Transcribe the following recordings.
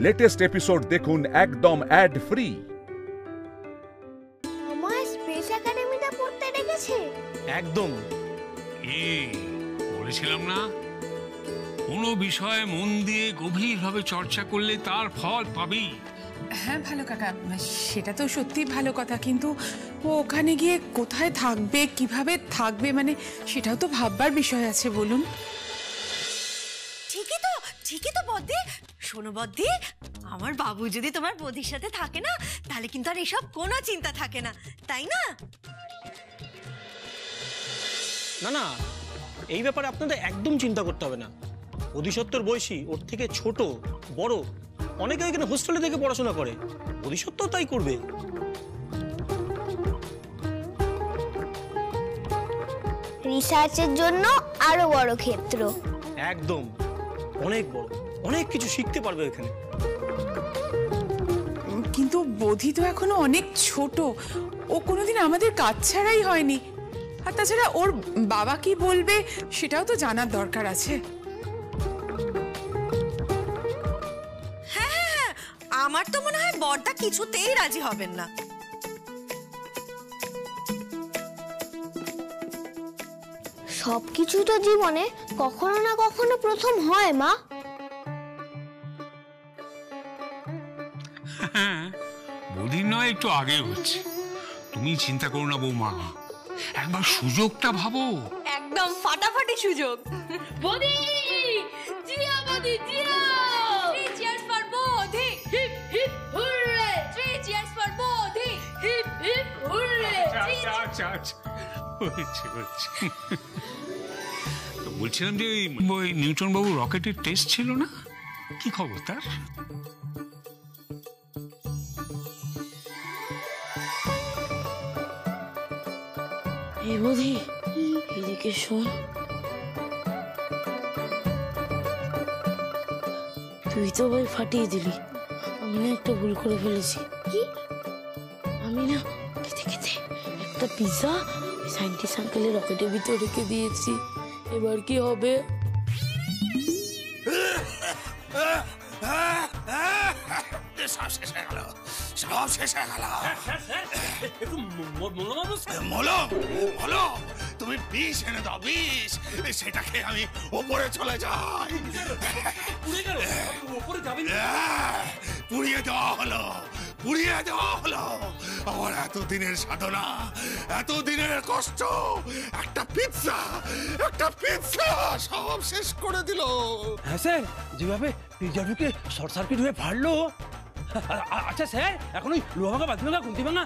Latest episode দেখুন একদম add free. আমার স্পেস একাডেমিটা পড়তে ডেকেছে একদম। বলেছিলাম না, কোনো বিষয়ে মন দিয়ে গভীরভাবে চর্চা করলে তার ফল পাবি। হ্যাঁ ভালো কাকা, সেটা তো সত্যি ভালো কথা, কিন্তু ও ওখানে গিয়ে কোথায় থাকবে, কিভাবে থাকবে, মানে সেটাও তো ভাববার বিষয় আছে। বলুন। ঠিকই তো বদ্দি। শোনো বদ্দি, আমার বাবু যদি তোমার বৌদির সাথে থাকে না, তাহলে কিন্তু আর এসব কোনো চিন্তা থাকে না, তাই না? না না, এই ব্যাপারে আপনাদের একদম চিন্তা করতে হবে না। অধিসত্তর বয়সী, ওর থেকে ছোট বড় অনেকে এখানে হোস্টেলে থেকে পড়াশোনা করে, অধিসত্তর তাই করবে। রিসার্চের জন্য আরো বড় ক্ষেত্র। একদম, অনেক বড়, অনেক কিছু শিখতে পারবে এখানে। কিন্তু বোধি তো এখনো অনেক ছোট, ও কোনোদিন আমাদের কাজ ছাড়াই হয়নি। আর তাছাড়া ওর বাবা কি বলবে সেটাও তো জানার দরকার আছে। হ্যাঁ, আমার তো মনে হয় বড়দা কিছুতেই রাজি হবেন না। সবকিছু তো জীবনে কখনো না কখনো প্রথম হয় মা। বৌদির নয় একটু আগে হচ্ছে, তুমি চিন্তা করো না বৌমা, একবার সুযোগটা ভাবো। একদম ফাটাফাটি সুযোগ। বৌদি, জিয়া বৌদি, জিয়া। 3 cheers for বৌদি, hip hip hooray. 3 cheers for বৌদি, হিপ হিপ হুররে। বলছিলাম যে ওই নিউটন বাবু রকেটের টেস্ট ছিল না, কি খবর তার? এই বৌদি, এদিকে শোন। তুই তো ভাই ফাটিয়ে দিলি, আমি না একটা ভুল করে ফেলেছি। কি? আমি না খেতে খেতে একটা পিৎজা ওই সায়েন্টিস্ট আঙ্কেলের রকেটের ভিতরে রেখে দিয়েছি। এবার কি হবে? সব শেষ হয়ে গেল। তুমি বিষ এনে দাও, বিষ, সেটাকে আমি ওপরে চলে যাই। পুড়িয়ে দেওয়া হলো আমার এতদিনের সাধনা, এতদিনের কষ্ট, একটা পিৎজা সব শেষ করে দিল। হ্যাঁ স্যার, যেভাবে পিৎজা ঢুকে শর্ট সার্কিট হয়ে ফাটলো। আচ্ছা স্যার, এখন ওই লোহা ভাঙা, বাতি ভাঙা, খুঁটি ভাঙা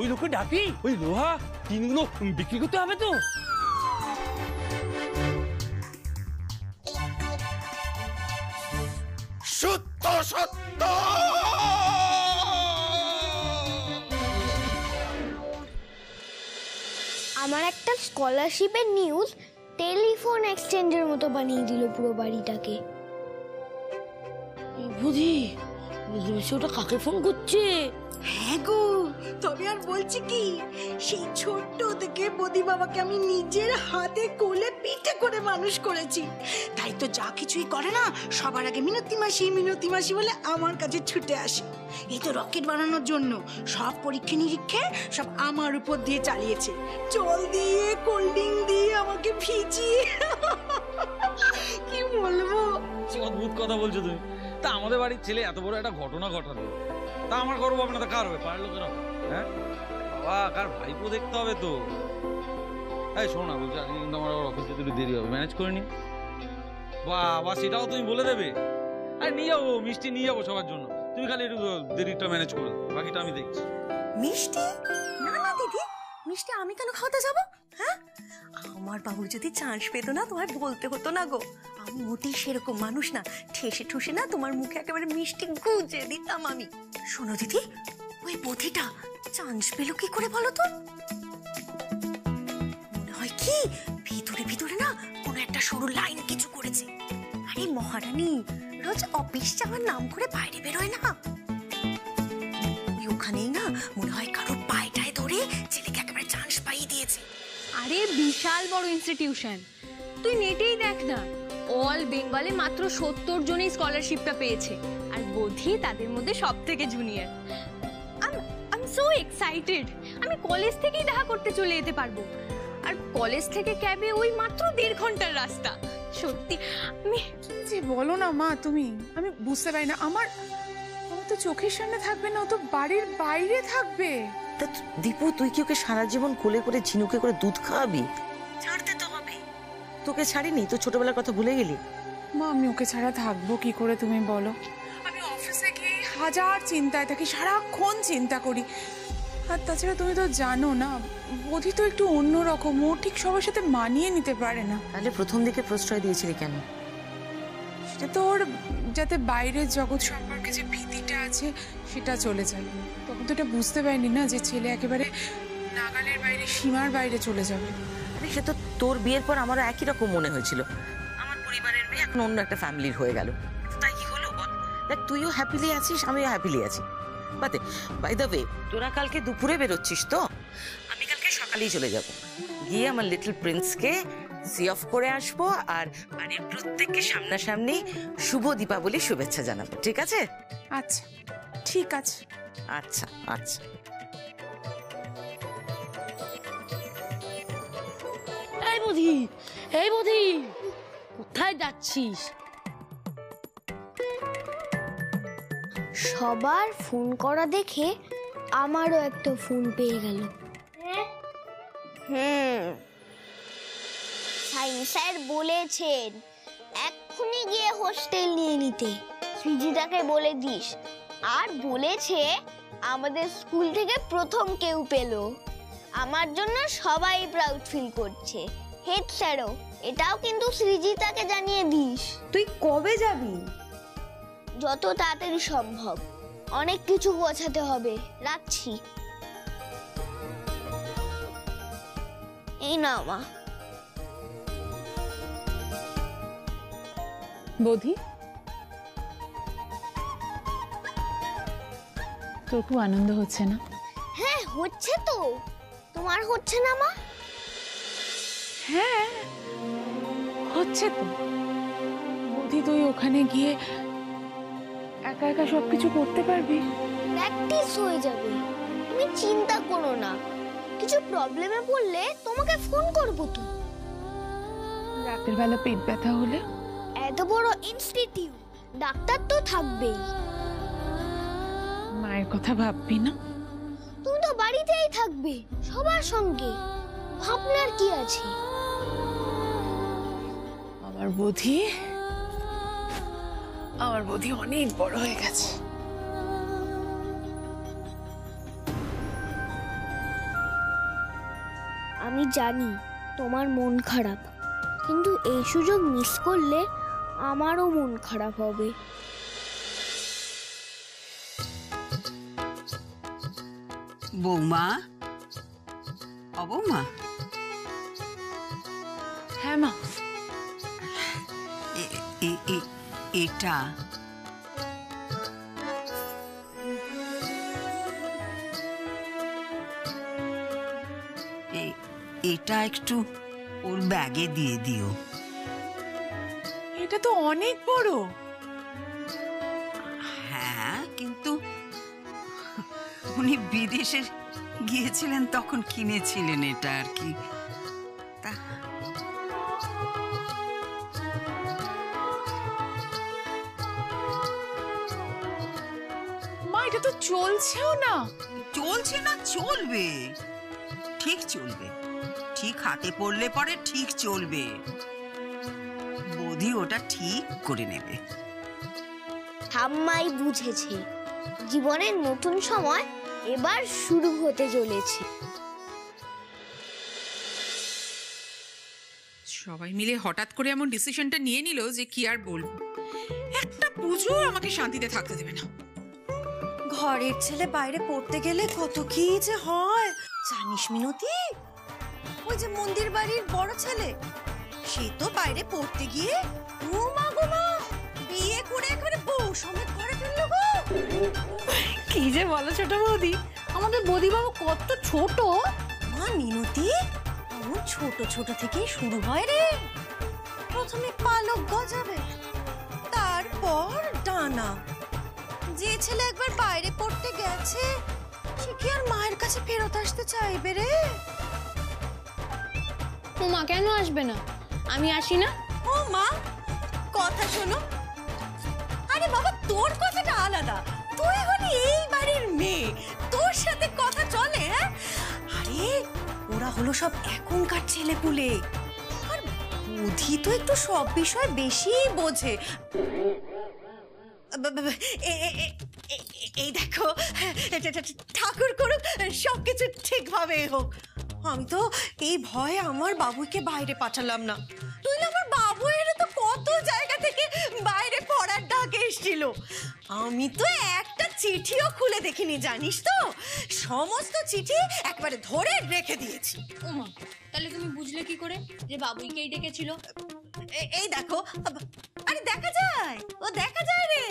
ওই লোককে ডাকি, ওই লোহা টিনগুলো বিক্রি করতে হবে তো। সত্য সত্য। আমার একটা স্কলারশিপের নিউজ টেলিফোন এক্সচেঞ্জের মতো বানিয়ে দিল পুরো বাড়িটাকে। বুঝি ওটা কাকে ফোন করছে? হ্যাঁ গো, তবে আর বলছি কি, সেই ছোট্ট থেকে বদি বাবাকে আমি নিজের হাতে কোলে পিঠে করে মানুষ করেছি, তাই তো যা কিছুই করে না সবার আগে মিনতি মাসি বলে আমার কাছে ছুটে আসে। এই তো রকেট বানানোর জন্য সব পরীক্ষা নিরীক্ষা সব আমার উপর দিয়ে চালিয়েছে, জল দিয়ে কোল্ড ড্রিঙ্ক দিয়ে আমাকে ভিজিয়ে। কি বলবো, অদ্ভুত কথা বলছো তুমি। তা আমাদের বাড়ির ছেলে এত বড় একটা ঘটনা ঘটালো, তা আমার গর্ব হবে না? তা কার হবে? পারলো কেন? হ্যাঁ বাবা, কার ভাইপো দেখতে হবে তো। এই শোনো না, বলছি আজকে কিন্তু আমার অফিসে একটু দেরি হবে, ম্যানেজ করে নি। বাবা, সেটাও তুমি বলে দেবে? আরে নিয়ে যাবো, মিষ্টি নিয়ে যাবো সবার জন্য, তুমি খালি একটু দেরিটা ম্যানেজ করে দাও, বাকিটা আমি দেখছি। মিষ্টি? না না দিদি, মিষ্টি আমি কেন খাওয়াতে যাবো? হ্যাঁ, আমার বাবু যদি চান্স পেত না, তোমায় বলতে হতো না গো। আমি মোটেই সেরকম মানুষ না, ঠেসে ঠুসে না তোমার মুখে একেবারে মিষ্টি গুজে দিতাম আমি। শোনো দিদি, ওই বধিটা চান্স পেল কি করে বলো তো? মনে হয় কি ভিতরে ভিতরে না কোনো একটা সরু লাইন কিছু করেছে। আরে মহারানী রোজ অফিস যাওয়ার নাম করে বাইরে বেরোয় না, ওখানেই না মনে হয় কারোর পায়টায় ধরে ছেলেকে একেবারে চান্স পাইয়ে দিয়েছে। আরে বিশাল বড় ইনস্টিটিউশন, তুই নেটেই দেখ না, অল বেঙ্গলে মাত্র 70 জনই স্কলারশিপটা পেয়েছে, আর আর বোধি তাদের মধ্যে সব থেকে junior. I am so excited. আমি কলেজ থেকেই দেখা করতে চলে যেতে পারবো, আর কলেজ থেকে ক্যাবে ওই মাত্র 1.5 ঘন্টার রাস্তা। সত্যি আমি যে বলো না মা তুমি, আমি বুঝতে পারি না। আমার তো চোখের সামনে থাকবে না, ও তো বাড়ির বাইরে থাকবে। তা দীপু, তুই কি ওকে সারা জীবন কোলে করে ঝিনুকে করে দুধ খাওয়াবি? ছাড়তে তো হবে। তোকে ছাড়িনি তো, ছোটবেলার কথা ভুলে গেলি? মা আমি ওকে ছাড়া থাকবো কি করে তুমি বলো? আমি অফিসে গিয়ে হাজার চিন্তায় থাকি, সারাক্ষণ চিন্তা করি। আর তাছাড়া তুমি তো জানো না, বোধি তো একটু অন্যরকম, ও ঠিক সবার সাথে মানিয়ে নিতে পারে না। তাহলে প্রথম দিকে প্রশ্রয় দিয়েছিলি কেন? সেটা তো ওর যাতে বাইরের জগৎ সম্পর্কে যে ভীতিটা আছে সেটা চলে যায়। তখন তো এটা বুঝতে পারিনি না যে ছেলে একেবারে নাগালের বাইরে, সীমার বাইরে চলে যাবে। আরে সে তো তোর বিয়ের পর আমারও একই রকম মনে হয়েছিল। আমার পরিবারের মেয়ে এখন অন্য একটা ফ্যামিলির হয়ে গেল, তাই কি হলো বল? দেখ, তুইও হ্যাপিলি আছিস, আমিও হ্যাপিলি আছি। বাট বাই দ্য ওয়ে, তোরা কালকে দুপুরে বেরোচ্ছিস তো? আমি কালকে সকালেই চলে যাব, গিয়ে আমার লিটল প্রিন্সকে সি অফ করে আসবো, আর বাড়ির প্রত্যেককে সামনাসামনি শুভ দীপাবলি শুভেচ্ছা জানাবো। ঠিক আছে? আচ্ছা ঠিক আছে। আচ্ছা আচ্ছা। এই বৌদি, এই বৌদি, কোথায় যাচ্ছিস? সবার ফোন করা দেখে আমারও একটা ফোন পেয়ে গেল। সাইন্স স্যার বলেছেন এক্ষুনি গিয়ে হোস্টেল নিয়ে নিতে। সৃজিতাকে বলে দিস। আর বলেছে আমাদের স্কুল থেকে প্রথম কেউ পেল। আমার জন্য সবাই প্রাউড ফিল করছে। হেড স্যারও। এটাও কিন্তু সৃজিতাকে জানিয়ে দিস। তুই কবে যাবি? যত তাড়াতাড়ি সম্ভব। অনেক কিছু গোছাতে হবে। রাখছি। এই নাও মা। বোধি, তোর খুব আনন্দ হচ্ছে না? হ্যাঁ হচ্ছে তো। তোমার হচ্ছে না মা? হ্যাঁ হচ্ছে তো। বোধি তুই ওখানে গিয়ে একা একা সবকিছু করতে পারবি? প্র্যাকটিস হয়ে যাবে। তুমি চিন্তা করো না। কিছু প্রবলেমে পড়লে তোমাকে ফোন করবো তো। রাতের বেলা পেট ব্যথা হলে? এত বড় ইনস্টিটিউট, ডাক্তার তো থাকবেই। মায়ের কথা ভাববি না? তুমি তো বাড়িতেই থাকবে সবার সঙ্গে। ভাবনার কি আছে? আমার বোধি অনেক বড় হয়ে গেছে। আমি জানি তোমার মন খারাপ, কিন্তু এই সুযোগ মিস করলে আমারও মন খারাপ হবে। বৌমা, ও বৌমা। হ্যাঁ মা। এটা এটা একটু ওর ব্যাগে দিয়ে দিও। এটা তো অনেক বড়। হ্যাঁ, কিন্তু উনি বিদেশে গিয়েছিলেন তখন কিনেছিলেন এটা আর কি। মা এটা তো চলছেও না। চলছে না? চলবে, ঠিক চলবে। ঠিক হাতে পড়লে পরে ঠিক চলবে। বোধি ওটা ঠিক করে নেবে। ঠাম্মাই বুঝেছে জীবনের নতুন সময় এবার শুরু হতে চলেছে। সবাই মিলে হঠাৎ করে এমন ডিসিশনটা নিয়ে নিল যে কি আর বলবো। একটা পুজো আমাকে শান্তিতে থাকতে দেবে না। ঘরের ছেলে বাইরে পড়তে গেলে কত কি যে হয় জানিস মিনতি? ওই যে মন্দির বাড়ির বড় ছেলে, সে তো বাইরে পড়তে গিয়ে বিয়ে করে একবারে বউ সমেত ঘরে ফেললো গো। কি যে বলো ছোট বৌদি, আমাদের বৌদি বাবু কত ছোট। মা মিনতি, এমন ছোট ছোট থেকেই শুরু হয় রে। প্রথমে পালক গজাবে, তারপর ডানা, ছেলে একবার বাইরে পড়তে গেছে, সে কি আর মায়ের কাছে ফেরত আসতে চাইবে রে? ও মা কেন আসবে না? আমি আসি না? ও মা, কথা শোনো। আরে বাবা, তোর কথাটা আলাদা, তুই হলি এই বাড়ির মেয়ে, তোর সাথে কথা চলে? হ্যাঁ, আরে ওরা হলো সব এখনকার ছেলেপুলে, আর বুদ্ধি তো একটু সব বিষয় বেশি বোঝে। এই দেখো, ঠাকুর করুক সবকিছু ঠিকভাবে হোক। আমি তো এই ভয়ে আমার বাবুকে বাইরে পাঠালাম না, তুই আমার বাবু এর তো কত জায়গা থেকে বাইরে পড়ার ডাক এসেছিল। আমি তো একটা চিঠিও খুলে দেখিনি, জানিস তো, সমস্ত চিঠি একবারে ধরে রেখে দিয়েছি। ওমা, তাহলে তুমি বুঝলে কি করে যে বাবুইকেই ডেকেছিল? এই দেখো, আরে দেখা যায়, ও দেখা যায় রে,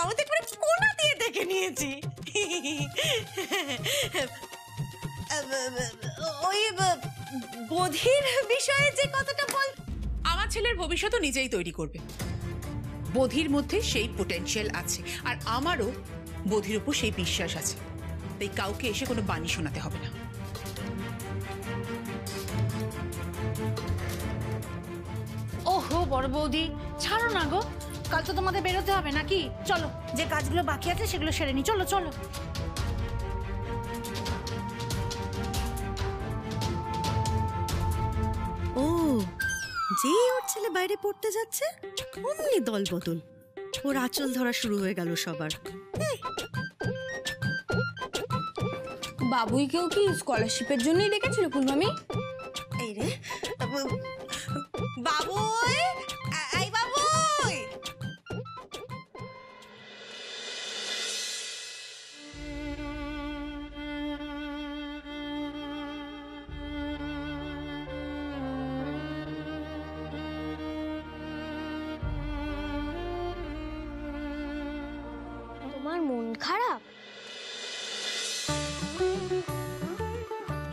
আমি তো একবারে কোনা দিয়ে দেখে নিয়েছি। ওই বোধির বিষয়ে যে কথাটা বল, আমার ছেলের ভবিষ্যৎ নিজেই তৈরি করবে। বোধির মধ্যে সেই পোটেনশিয়াল আছে, আর আমারও বোধির উপর সেই বিশ্বাস আছে, তাই কাউকে এসে কোনো বাণী শোনাতে হবে না। ওহো বড় বৌদি, ছাড়ো না গো, কাল তো তোমাদের বেরোতে হবে নাকি? চলো, যে কাজগুলো বাকি আছে সেগুলো সেরে নি। চলো চলো। ও, যে ওর ছেলে বাইরে পড়তে যাচ্ছে অমনি দল বদল, ওর আঁচল ধরা শুরু হয়ে গেল সবার। বাবুইকেও কি স্কলারশিপের জন্যই ডেকেছিল ফুলমামি? এই রে বাবুই, এই বাবুই, তোমার মন খারাপ?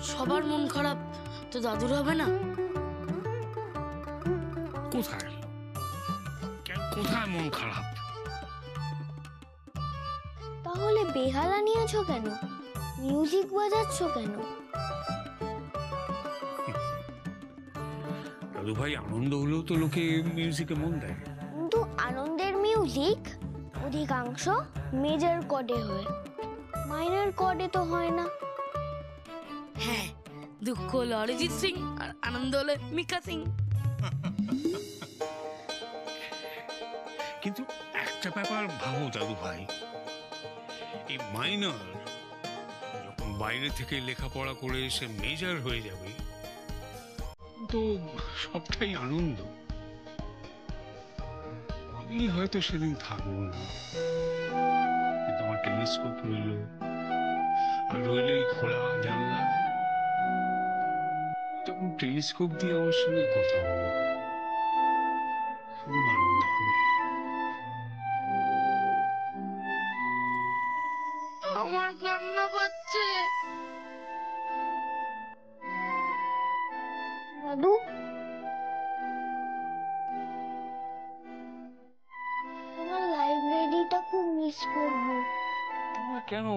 সবার মন খারাপ তো দাদুর হবে না? কোথায় কোথায় মন খারাপ? তাহলে বেহালা নিয়েছো কেন? মিউজিক বাজাচ্ছ কেন? দাদু ভাই, আনন্দ হলেও তো লোকে মিউজিকে মন দেয়। কিন্তু আনন্দের মিউজিক অধিকাংশ মেজর কর্ডে হয়, মাইনর কর্ডে তো হয় না। হ্যাঁ, দুঃখ হলে অরিজিৎ সিং আর আনন্দ হলে মিকা সিং। কিন্তু একটা ব্যাপার ভাবো দাদু ভাই, এই মাইনর যখন বাইরে থেকে লেখাপড়া করে সে মেজর হয়ে যাবে, তো সবটাই আনন্দ। আমি হয়তো সেদিন থাকবো না, কিন্তু আমার টেলিস্কোপ রইল, আর রইল এই খোলা জানলা। তখন টেলিস্কোপ দিয়ে আমার সঙ্গে কথা বলবো, খুব আনন্দ হবে। আমার কান্না পাচ্ছে। দাদু, তোমার লাইব্রেরিটা খুব মিস করবো। কেন?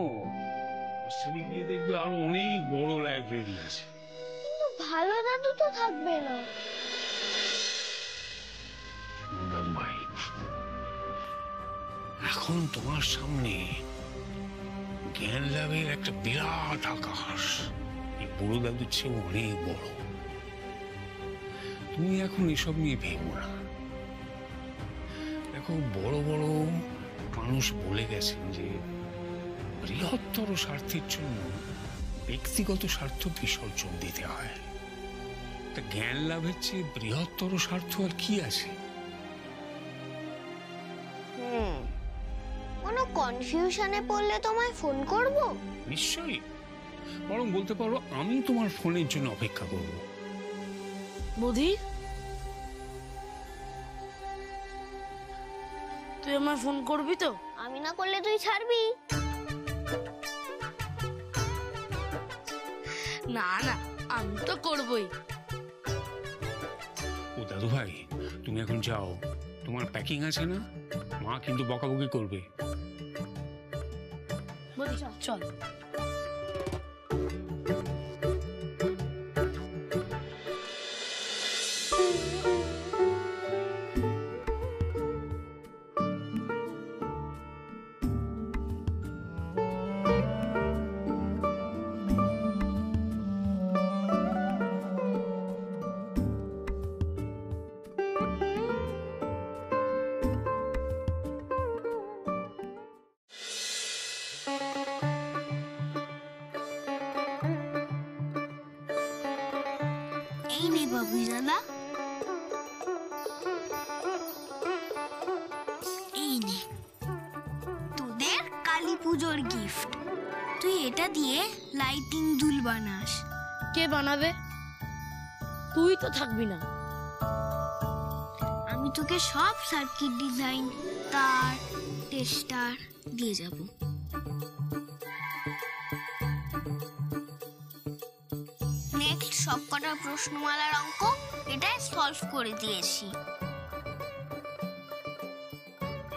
সেদিক দিয়ে দেখবে আরো অনেক বড় লাইব্রেরি আছে। কিন্তু ভালো দাদু তো থাকবে না। দাদু ভাই, এখন তোমার সামনে জ্ঞান লাভের একটা বিরাট আকাশ, এই বড় দাদুর চেয়ে অনেক বড়। তুমি এখন এসব নিয়ে ভেবো না। দেখো, বড় বড় মানুষ বলে গেছেন যে বৃহত্তর স্বার্থের জন্য ব্যক্তিগত স্বার্থ বিসর্জন দিতে হয়। তা জ্ঞান লাভের চেয়ে বৃহত্তর স্বার্থ আর কি আছে? কোনো কনফিউশনে পড়লে তোমায় ফোন করব? নিশ্চয়ই, বরং বলতে পারো আমি তোমার ফোনের জন্য অপেক্ষা করব। বোধি, তুই আমায় ফোন করবি তো? আমি না করলে তুই ছাড়বি? না না, আমি তো করবই। ও দাদু ভাই, তুমি এখন যাও, তোমার প্যাকিং আছে না? মা কিন্তু বকাবকি করবে। চল। এই নে বাবু দাদা, এই নে তোদের কালী পুজোর গিফট। তুই এটা দিয়ে লাইটিং দুল বানাস। কে বানাবে? তুই তো থাকবি না। আমি তোকে সব সার্কিট ডিজাইন, তার, টেস্টার দিয়ে যাব। নেক্সট সবকটা প্রশ্নমালার অঙ্ক এটাই সলভ করে দিয়েছি।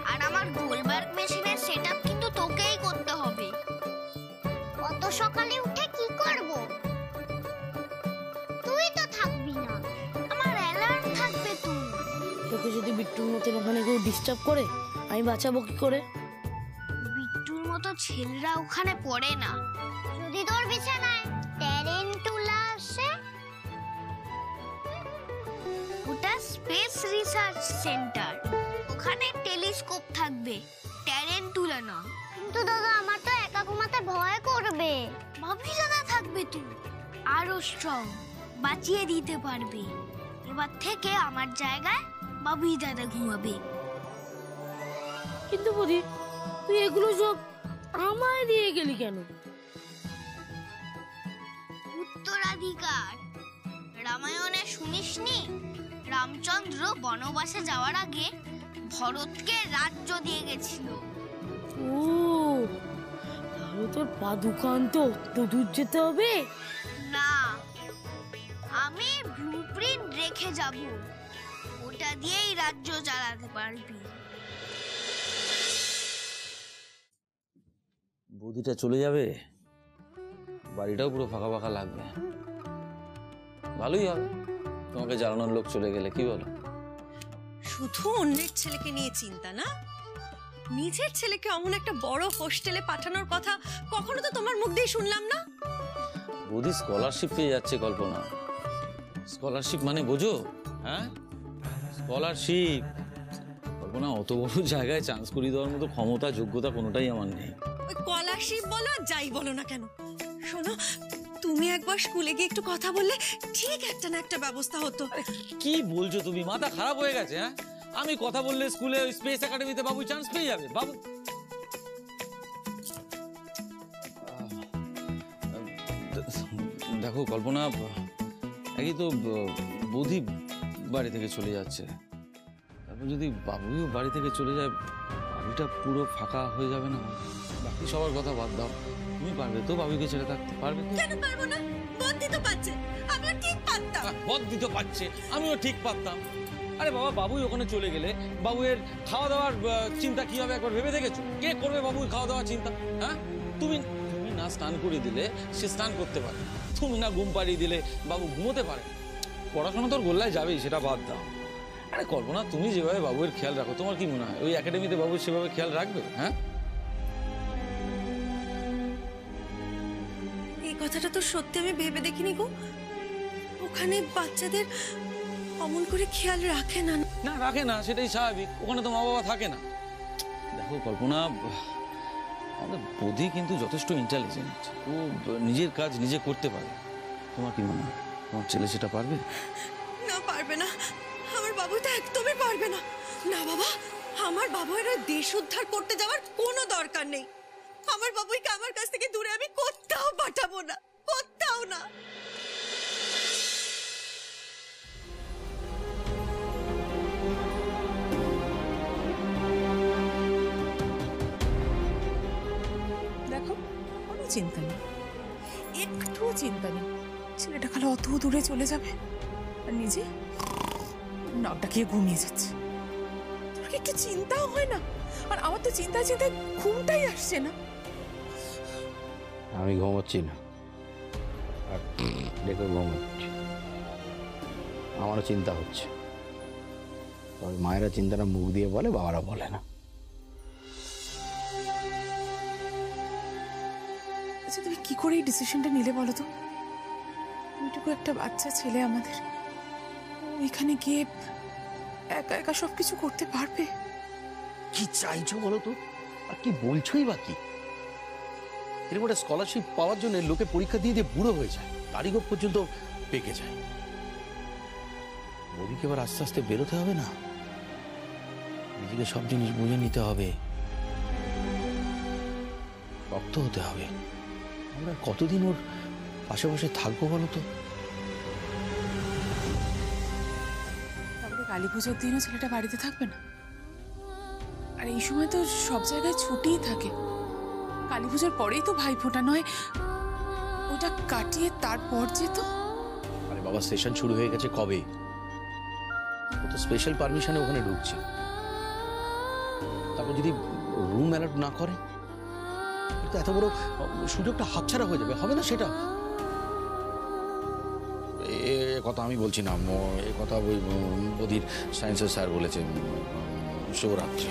আর আমার গোলবার্গ মেশিনের সেটআপ কিন্তু তোকেই করতে হবে। অত সকালে উঠে কি করব? তুই তো থাকবি না, আমার অ্যালার্ম থাকবে। তুই তোকে যদি বিট্টুর মতন ওখানে কেউ ডিস্টার্ব করে, আমি বাঁচাবো কি করে? বিট্টুর মতো ছেলেরা ওখানে পড়ে না। যদি তোর বিছানায় ট্যারেন্টুলা আসে, ওটা স্পেস রিসার্চ সেন্টার, ওখানে টেলিস্কোপ থাকবে, ট্যারেন্টুলা না। কিন্তু দাদা আমার তো একা ঘুমাতে ভয় করবে। ভাবি দাদা থাকবে, তুই আরো স্ট্রং, বাঁচিয়ে দিতে পারবে। এবার থেকে আমার জায়গায় বাবুই দাদা ঘুমাবে। কিন্তু বলি, তুই এগুলো সব আমায় দিয়ে গেলি কেন? উত্তরাধিকার। রামায়ণে শুনিসনি রামচন্দ্র বনবাসে যাওয়ার আগে ভরতকে রাজ্য দিয়ে গেছিল। ও, তাহলে তোর পাদুকান্ত অত দূর যেতে হবে না, আমি ব্লুপ্রিন্ট রেখে যাব, ওটা দিয়েই রাজ্য চালাতে পারবি। বৌদিটা চলে যাবে, বাড়িটাও পুরো ফাঁকা ফাঁকা লাগবে। ভালোই হবে তোমাকে জ্বালানোর লোক চলে গেলে, কি বলো? শুধু অন্যের ছেলেকে নিয়ে চিন্তা না, নিজের ছেলেকে অমন একটা বড় হোস্টেলে পাঠানোর কথা কখনো তো তোমার মুখ দিয়ে শুনলাম না। বৌদি স্কলারশিপ পেয়ে যাচ্ছে কল্পনা। স্কলারশিপ মানে বোঝো? হ্যাঁ, স্কলারশিপ। কল্পনা, অত বড় জায়গায় চান্স করিয়ে দেওয়ার মতো ক্ষমতা যোগ্যতা কোনোটাই আমার নেই। ওই স্কলারশিপ বলো আর যাই বলো না কেন, শোনো, তুমি একবার স্কুলে গিয়ে একটু কথা বললে ঠিক একটা না একটা ব্যবস্থা হতো। কি বলছো তুমি? মাথা খারাপ হয়ে গেছে? হ্যাঁ, আমি কথা বললে স্কুলে স্পেস একাডেমিতে বাবু চান্স পেয়ে যাবে। বাবু, দেখো কল্পনা, একই তো বৌদি বাড়ি থেকে চলে যাচ্ছে, তারপর যদি বাবুও বাড়ি থেকে চলে যায়, বাড়িটা পুরো ফাঁকা হয়ে যাবে না? বাকি সবার কথা বাদ দাও, তুমি পারবে তো বাবুকে ছেড়ে থাকতে? পারবে তো? কেন পারবো না? বদ্দি তো পাচ্ছে, আমিও ঠিক পারতাম। বদ্দি তো পাচ্ছে, আমিও ঠিক পারতাম। আরে বাবা, বাবুই ওখানে চলে গেলে বাবুয়ের খাওয়া দাওয়ার চিন্তা কি হবে একবার ভেবে দেখেছো? কে করবে বাবুর খাওয়া দাওয়ার চিন্তা? হ্যাঁ, তুমি না স্নান করে দিলে সে স্নান করতে পারে, তুমি না ঘুম পাড়িয়ে দিলে বাবু ঘুমোতে পারে। পড়াশোনা তোর গোল্লায় যাবেই, সেটা বাদ দাও। আরে কল্পনা, তুমি যেভাবে বাবুয়ের খেয়াল রাখো, তোমার কি মনে হয় ওই একাডেমিতে বাবু সেভাবে খেয়াল রাখবে? হ্যাঁ, এই কথাটা তো সত্যি আমি ভেবে দেখিনি গো। ওখানে বাচ্চাদের অমন করে খেয়াল রাখে না। না রাখে না, সেটাই স্বাভাবিক, ওখানে তো মা বাবা থাকে না। দেখো কল্পনা, আমাদের বৌদি কিন্তু যথেষ্ট ইন্টেলিজেন্ট, ও নিজের কাজ নিজে করতে পারে। তোমার কি মনে হয় তোমার ছেলে সেটা পারবে? না, পারবে না, আমার বাবু তো একদমই পারবে না। না বাবা, আমার বাবুর দেশ উদ্ধার করতে যাওয়ার কোনো দরকার নেই। আমার বাবুকে আমার কাছ থেকে দূরে আমি কোথাও পাঠাবো না, কোথাও না। দেখো, কোনো চিন্তা নেই, একটুও চিন্তা নেই। ছেলেটা খালি অত দূরে চলে যাবে আর নিজে নাক ডাকিয়ে ঘুমিয়ে যাচ্ছে। তোর কি একটু চিন্তাও হয় না? আর আমার তো চিন্তায় চিন্তায় ঘুমটাই আসছে না। আমি ঘুমোচ্ছি না, আর দেখে ঘুমোচ্ছি। আমারও চিন্তা হচ্ছে, তবে মায়েরা চিন্তাটা মুখ দিয়ে বলে, বাবারা বলে না। আচ্ছা তুমি কি করে এই ডিসিশনটা নিলে বলো তো? ওইটুকু একটা বাচ্চা ছেলে আমাদের, ওইখানে গিয়ে একা একা সবকিছু করতে পারবে? কি চাইছো বলো তো, আর কি বলছোই বা কি? এরকম একটা স্কলারশিপ পাওয়ার জন্য লোকে পরীক্ষা দিয়ে দিয়ে বুড়ো হয়ে যায়, কারিগর পর্যন্ত পেকে যায়। বৌদিকে এবার আস্তে আস্তে বেরোতে হবে না? নিজেকে সব জিনিস বুঝে নিতে হবে, শক্ত হতে হবে। আমরা কতদিন ওর পাশে পাশে থাকবো বলো তো? তারপরে কালী পুজোর দিনও ছেলেটা বাড়িতে থাকবে না, আর এই সময় তো সব জায়গায় ছুটিই থাকে। কালী পুজোর পরেই তো ভাই ফোঁটা, নয় ওটা কাটিয়ে তারপর যেত। আরে বাবা, সেশন শুরু হয়ে গেছে কবে? ও তো স্পেশাল পারমিশনে ওখানে ঢুকছে। তারপর যদি রুম অ্যালার্ট না করে, তো এত বড় সুযোগটা হাতছাড়া হয়ে যাবে, হবে না সেটা? এ কথা আমি বলছি না, এ কথা ওই ওদির সায়েন্সের স্যার বলেছে। শুভরাত্রি।